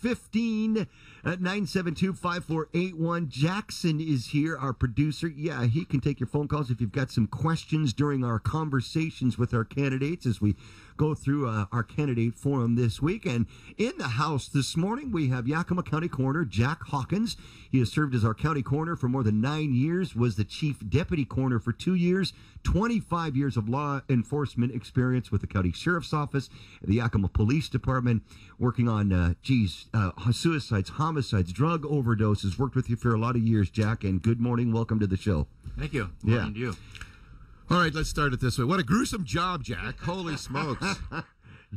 815 at 972-5481. Jackson is here, our producer. Yeah, he can take your phone calls if you've got some questions during our conversations with our candidates as we go through our candidate forum this week. And in the house this morning, we have Yakima County Coroner Jack Hawkins. He has served as our county coroner for more than 9 years, was the chief deputy coroner for 2 years, 25 years of law enforcement experience with the county sheriff's office, the Yakima Police Department, working on, suicides, homicides, drug overdoses. Worked with you for a lot of years, Jack, and good morning. Welcome to the show. Thank you. Good morning to you. All right, let's start it this way. What a gruesome job, Jack. Holy smokes.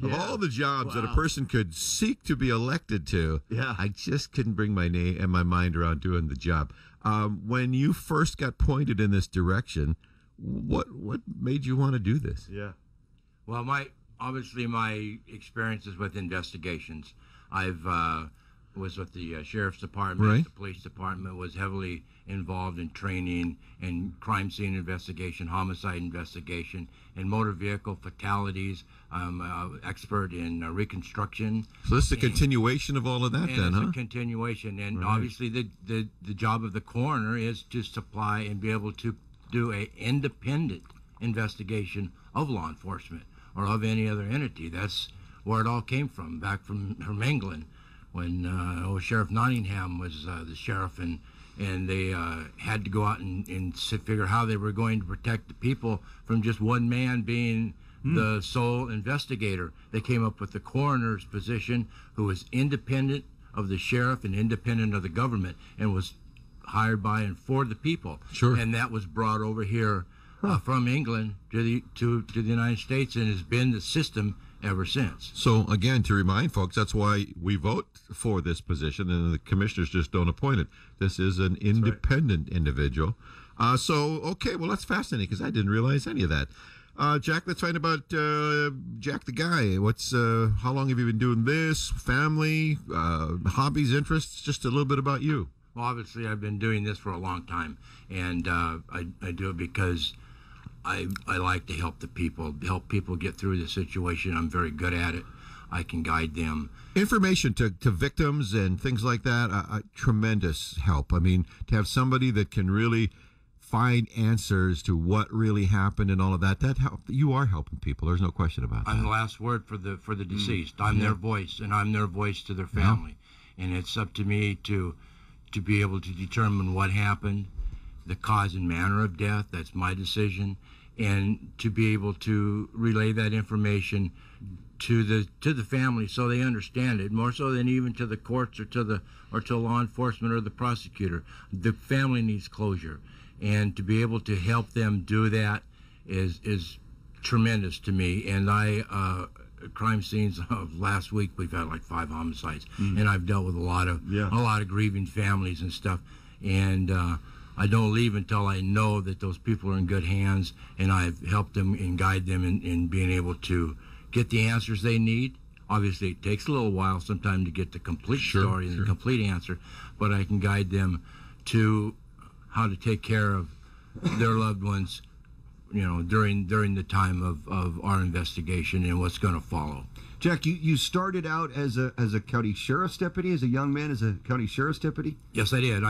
Of all the jobs that a person could seek to be elected to, I just couldn't bring my name and my mind around doing the job. When you first got pointed in this direction, what made you want to do this? Yeah. Well, my experiences with investigations. I've was with the sheriff's department, right. The police department, was heavily involved in training and crime scene investigation, homicide investigation, and motor vehicle fatalities. I'm an expert in reconstruction. So this is a continuation of all of that, then, huh? It's a continuation, and obviously the job of the coroner is to supply and be able to do an independent investigation of law enforcement or of any other entity. That's where it all came from, back from England, when Sheriff Nottingham was the sheriff, and they had to go out and figure how they were going to protect the people from just one man being the sole investigator. They came up with the coroner's position, who was independent of the sheriff and independent of the government, and was hired by and for the people. Sure. And that was brought over here from England to the United States, and has been the system ever since. So, again, to remind folks, that's why we vote for this position, and the commissioners just don't appoint it. This is an independent individual. Okay, well, that's fascinating, because I didn't realize any of that. Jack, let's find about Jack the guy. How long have you been doing this? Family, hobbies, interests? Just a little bit about you. Well, obviously, I've been doing this for a long time, and I do it because I like to help people get through the situation. I'm very good at it. I can guide them. Information to victims and things like that, tremendous help. I mean, to have somebody that can really find answers to what really happened and all of that help. You are helping people. There's no question about that. I'm the last word for the deceased. I'm their voice, and I'm their voice to their family. And it's up to me to be able to determine what happened, the cause and manner of death. That's my decision. And to be able to relay that information to the family so they understand it, more so than even to the courts or to law enforcement or the prosecutor. The family needs closure, and to be able to help them do that is tremendous to me. And crime scenes of last week, we've had like 5 homicides, and I've dealt with a lot of grieving families and stuff, and I don't leave until I know that those people are in good hands, and I've helped them and guide them in being able to get the answers they need. Obviously, it takes a little while sometimes to get the complete story and the complete answer, but I can guide them to how to take care of their loved ones, during the time of our investigation and what's going to follow. Jack, you started out as a county sheriff's deputy, as a young man, as a county sheriff's deputy? Yes, I did.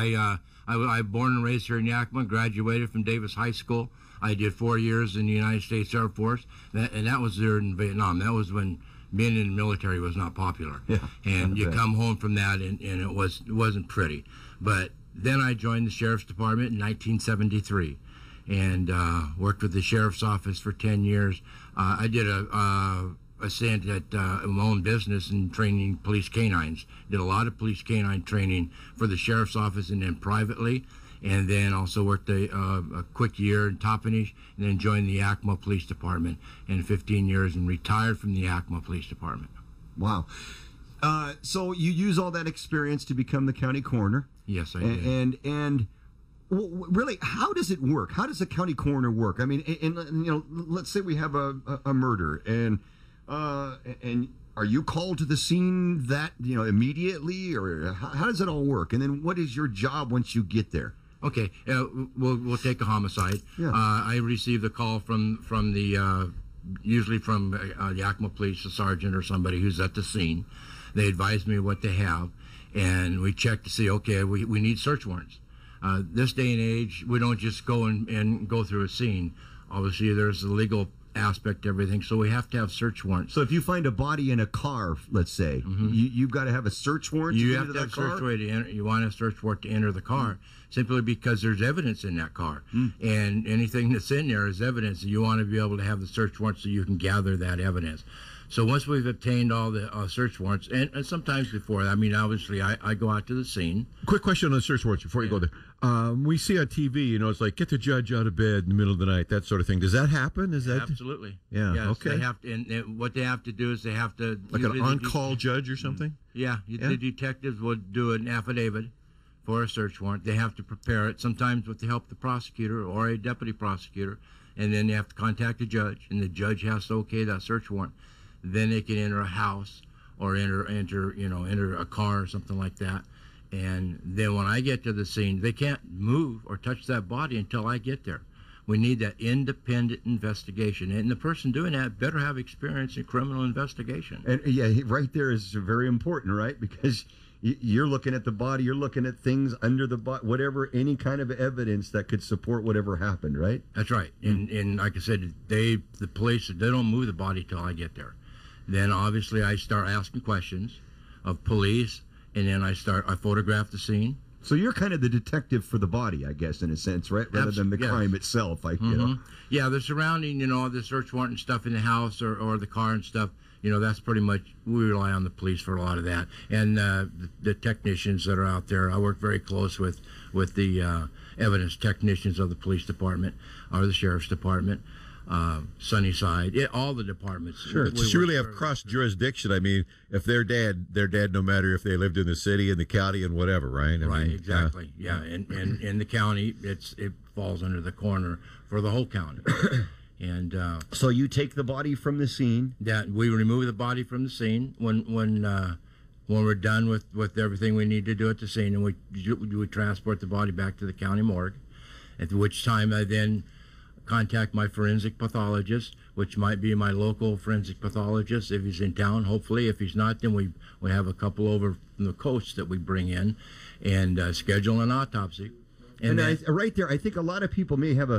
I was born and raised here in Yakima, graduated from Davis High School. I did 4 years in the United States Air Force, and that was there in Vietnam. That was when being in the military was not popular. Yeah, and you come home from that, and it wasn't pretty. But then I joined the Sheriff's Department in 1973. And worked with the sheriff's office for 10 years. I did a stint at my own business and training police canines. Did a lot of police canine training for the sheriff's office and then privately. And then also worked a quick year in Toppenish, and then joined the Yakima Police Department in 15 years and retired from the Yakima Police Department. Wow. So you use all that experience to become the county coroner. Yes, I did. And really, how does it work? How does a county coroner work? I mean, let's say we have a murder, and are you called to the scene that immediately, or how does it all work? And then what is your job once you get there? Okay, we'll take a homicide. Yeah. I receive the call from the usually from Yakima Police, a sergeant or somebody who's at the scene. They advise me what they have, and we check to see, okay, we need search warrants. This day and age, we don't just go and go through a scene. Obviously, there's the legal aspect to everything, so we have to have search warrants. So if you find a body in a car, let's say, you've got to have a search warrant. You have to have search warrant to enter. You want a search warrant to enter the car, simply because there's evidence in that car, and anything that's in there is evidence. And you want to be able to have the search warrant so you can gather that evidence. So once we've obtained all the search warrants, and sometimes before, I mean, obviously, I go out to the scene. Quick question on the search warrants before you go there. We see on TV, you know, it's like, get the judge out of bed in the middle of the night, that sort of thing. Does that happen? Is that Absolutely? Yeah. Yes, Okay. They have to, and what they have to do is they have to, like an on-call judge or something? Yeah, the detectives would do an affidavit for a search warrant. They have to prepare it, sometimes with the help of the prosecutor or a deputy prosecutor, and then they have to contact the judge, and the judge has to okay that search warrant. Then they can enter a house or enter a car or something like that. And then when I get to the scene, they can't move or touch that body until I get there. We need that independent investigation, and the person doing that better have experience in criminal investigation. And yeah, right there is very important, right? Because you're looking at the body, you're looking at things under the body, whatever, any kind of evidence that could support whatever happened, right? That's right. And like I said, the police, they don't move the body till I get there. Then obviously I start asking questions of police, and then I photograph the scene. So you're kind of the detective for the body, I guess, in a sense, right? Rather than the crime itself, you know. Yeah, the surrounding, the search warrant and stuff in the house or the car and stuff, that's pretty much, we rely on the police for a lot of that. And the technicians that are out there, I work very close with the evidence technicians of the police department or the sheriff's department. Sunnyside, all the departments. Sure. You really have cross jurisdiction. I mean, if they're dead no matter if they lived in the city, in the county, and whatever, right? I mean, exactly. Yeah, and in the county, it falls under the coroner for the whole county. And so you take the body from the scene. That we remove the body from the scene when we're done with everything we need to do at the scene, and we transport the body back to the county morgue. At which time I then contact my forensic pathologist, which might be my local forensic pathologist if he's in town. Hopefully, if he's not, then we have a couple over from the coast that we bring in and schedule an autopsy. And right there, I think a lot of people may have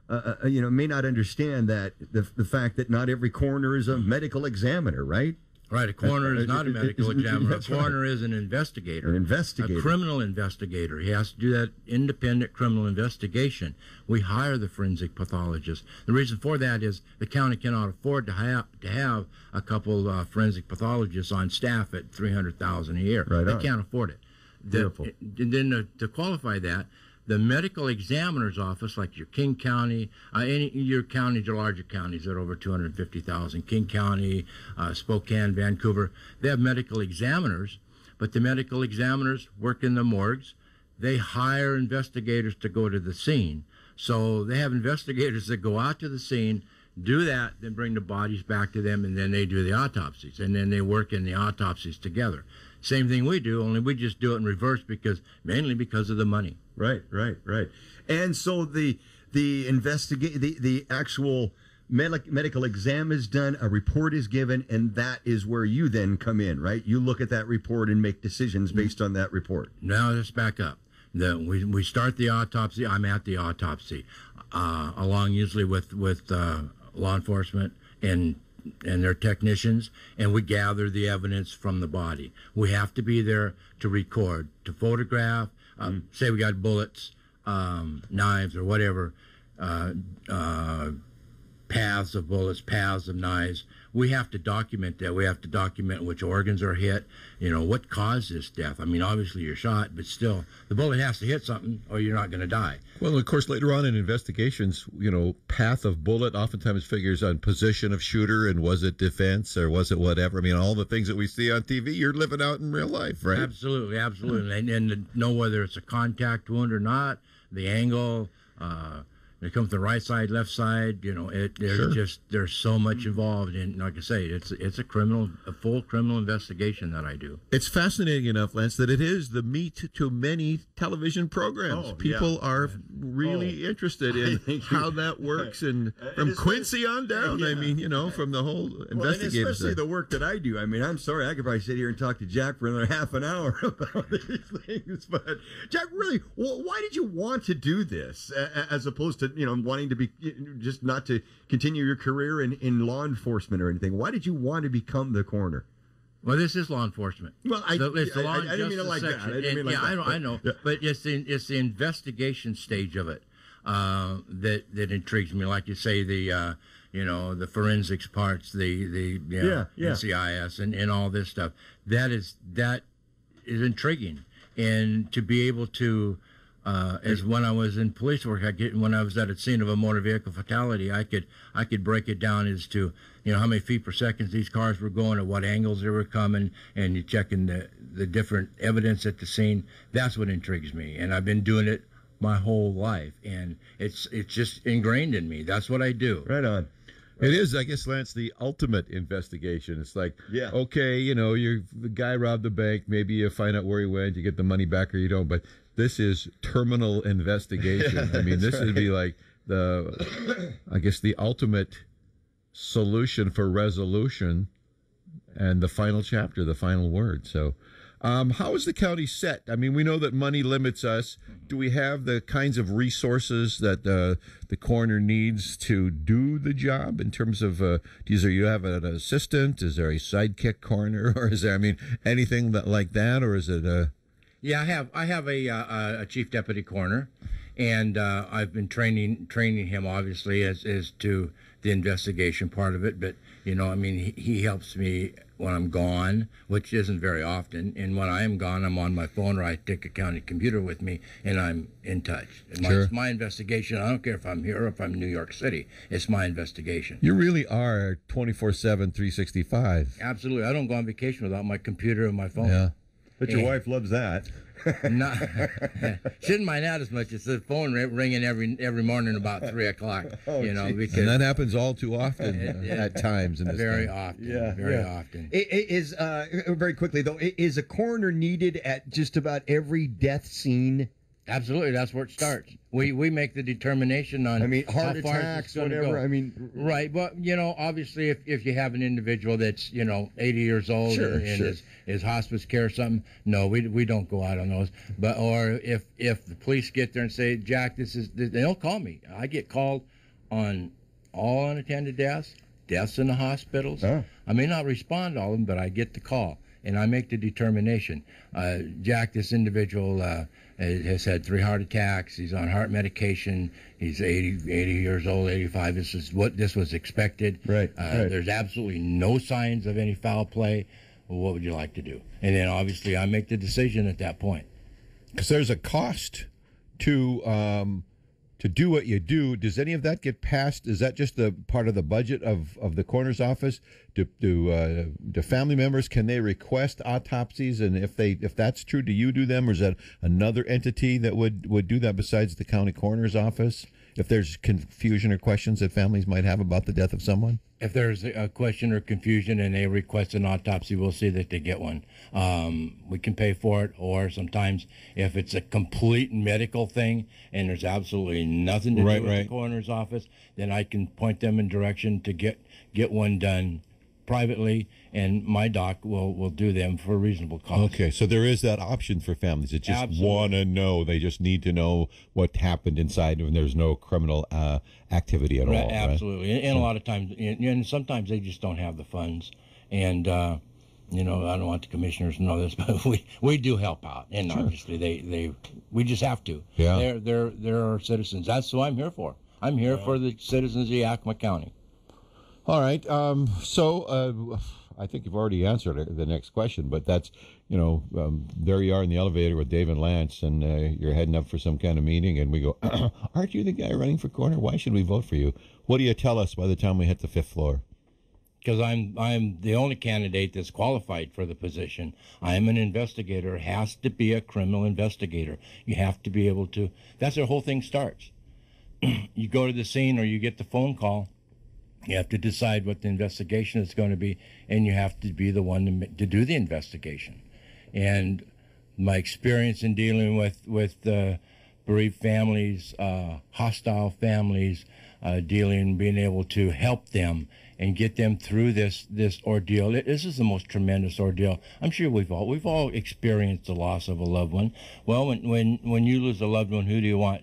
may not understand that the fact that not every coroner is a medical examiner, right? Right, a coroner is not a medical examiner. A coroner is an investigator. An investigator. A criminal investigator. He has to do that independent criminal investigation. We hire the forensic pathologist. The reason for that is the county cannot afford to have a couple forensic pathologists on staff at $300,000 a year. Right. They can't afford it. Beautiful. And then to qualify that, the medical examiner's office, like your King County, your counties, your larger counties that are over 250,000, King County, Spokane, Vancouver, they have medical examiners, but the medical examiners work in the morgues. They hire investigators to go to the scene. So they have investigators that go out to the scene, do that, then bring the bodies back to them, and then they do the autopsies, and then they work in the autopsies together. Same thing we do, only we just do it in reverse mainly because of the money. Right. And so the actual medical exam is done, a report is given, and that is where you then come in, right? You look at that report and make decisions based on that report. Now let's back up. We start the autopsy. I'm at the autopsy, along usually with law enforcement and their technicians, and we gather the evidence from the body. We have to be there to record, to photograph. Say we got bullets, knives, or whatever, paths of bullets, paths of knives. We have to document that. We have to document which organs are hit, what caused this death. I mean, obviously you're shot, but still, the bullet has to hit something or you're not going to die. Well, of course, later on in investigations, path of bullet oftentimes figures on position of shooter and was it defense or was it whatever. I mean, all the things that we see on TV, you're living out in real life, right? Absolutely. And to know whether it's a contact wound or not, the angle, it comes to the right side, left side. There's so much involved in. Like I say, it's a full criminal investigation that I do. It's fascinating enough, Lance, that it is the meat to many television programs. Oh, People yeah. are really interested in how that works, and from Quincy on down. Yeah. I mean, from the whole Well, and investigative especially side. the work that I do. I mean, I'm sorry, I could probably sit here and talk to Jack for another half an hour about these things. But Jack, really, why did you want to do this, as opposed to wanting to be just not to continue your career in law enforcement or anything? Why did you want to become the coroner? Well, this is law enforcement. Well, I didn't mean it like that. I didn't mean like that. I know. Yeah. But it's the investigation stage of it that intrigues me. Like you say, the forensics parts, the NCIS and all this stuff. That is intriguing, and to be able to. As when I was in police work, when I was at a scene of a motor vehicle fatality, I could break it down as to how many feet per second these cars were going, at what angles they were coming, and you checking the different evidence at the scene. That's what intrigues me, and I've been doing it my whole life, and it's just ingrained in me. That's what I do. Right on. It is, I guess, Lance, the ultimate investigation. It's like, Yeah. okay, the guy robbed the bank. Maybe you find out where he went, you get the money back, or you don't. But this is terminal investigation. I mean, this would be like the ultimate solution for resolution and the final chapter, the final word. So how is the county set? I mean, we know that money limits us. Do we have the kinds of resources that the coroner needs to do the job in terms of, you have an assistant? Is there a sidekick coroner? Or is there, anything like that? Or is it Yeah, I have a chief deputy coroner, and I've been training him, obviously, as to the investigation part of it. But he helps me when I'm gone, which isn't very often. And when I am gone, I'm on my phone, or I take a county computer with me, and I'm in touch. Sure. It's my investigation. I don't care if I'm here or if I'm in New York City. It's my investigation. You really are 24/7, 365. Absolutely. I don't go on vacation without my computer and my phone. Yeah. But your wife loves that. Not, shouldn't mind that as much as the phone ringing every morning about 3 o'clock. Because And that happens all too often at times in this very town. often. Yeah, very yeah. often. Is very quickly though, is a coroner needed at just about every death scene? Absolutely, that's where it starts. We make the determination on heart how far attacks, it's gonna whatever. go. Right, but obviously, if you have an individual that's 80 years old and is hospice care or something, no, we don't go out on those. But or if the police get there and say, Jack, they'll call me. I get called on all unattended deaths in the hospitals. Oh. I may not respond to all of them, but I get the call. And I make the determination. Jack, this individual has had 3 heart attacks. He's on heart medication. He's 80 years old, 85. This was expected. Right. There's absolutely no signs of any foul play. Well, what would you like to do? And then obviously I make the decision at that point. Because there's a cost to do what you do. Does any of that get passed? Is that just the part of the budget of the coroner's office? Do family members, can they request autopsies? And if that's true, do you do them, or is that another entity that would do that besides the county coroner's office? If there's confusion or questions that families might have about the death of someone? If there's a question or confusion and they request an autopsy, we'll see that they get one. We can pay for it, or sometimes if it's a complete medical thing and there's absolutely nothing to do with the coroner's office, then I can point them in direction to get one done privately, and my doc will do them for a reasonable cost. Okay, so there is that option for families that just want to know. They just need to know what happened inside, and there's no criminal activity at all. Absolutely, right? and a lot of times, and sometimes they just don't have the funds. And I don't want the commissioners to know this, but we do help out, and obviously we just have to. Yeah, they're our citizens. That's who I'm here for. I'm here for the citizens of Yakima County. All right. So I think you've already answered the next question, but that's, there you are in the elevator with Dave and Lance, and you're heading up for some kind of meeting, and we go, aren't you the guy running for coroner? Why should we vote for you? What do you tell us by the time we hit the 5th floor? Because I'm the only candidate that's qualified for the position. I am an investigator. It has to be a criminal investigator. You have to be able to. That's where the whole thing starts. You go to the scene, or you get the phone call. You have to decide what the investigation is going to be, and you have to be the one to do the investigation. And my experience in dealing with bereaved families, hostile families, being able to help them and get them through this ordeal. This is the most tremendous ordeal. I'm sure we've all experienced the loss of a loved one. Well, when you lose a loved one, who do you want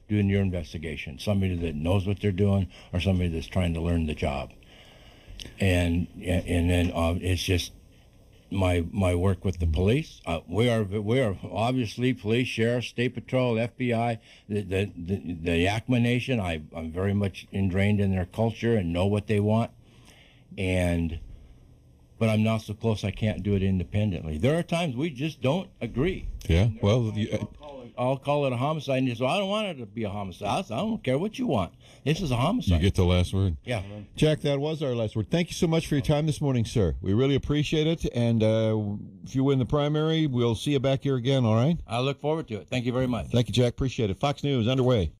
doing your investigation? Somebody that knows what they're doing, or somebody that's trying to learn the job? And then it's just my work with the police. We are obviously police, sheriff, state patrol, FBI, the Yakima Nation. I'm very much ingrained in their culture and know what they want. But I'm not so close I can't do it independently. There are times we just don't agree. Yeah, well, I'll call it a homicide, and you say, well, I don't want it to be a homicide. I don't care what you want. This is a homicide. You get the last word. Yeah. Jack, that was our last word. Thank you so much for your time this morning, sir. We really appreciate it. And if you win the primary, we'll see you back here again, all right? I look forward to it. Thank you very much. Thank you, Jack. Appreciate it. Fox News underway.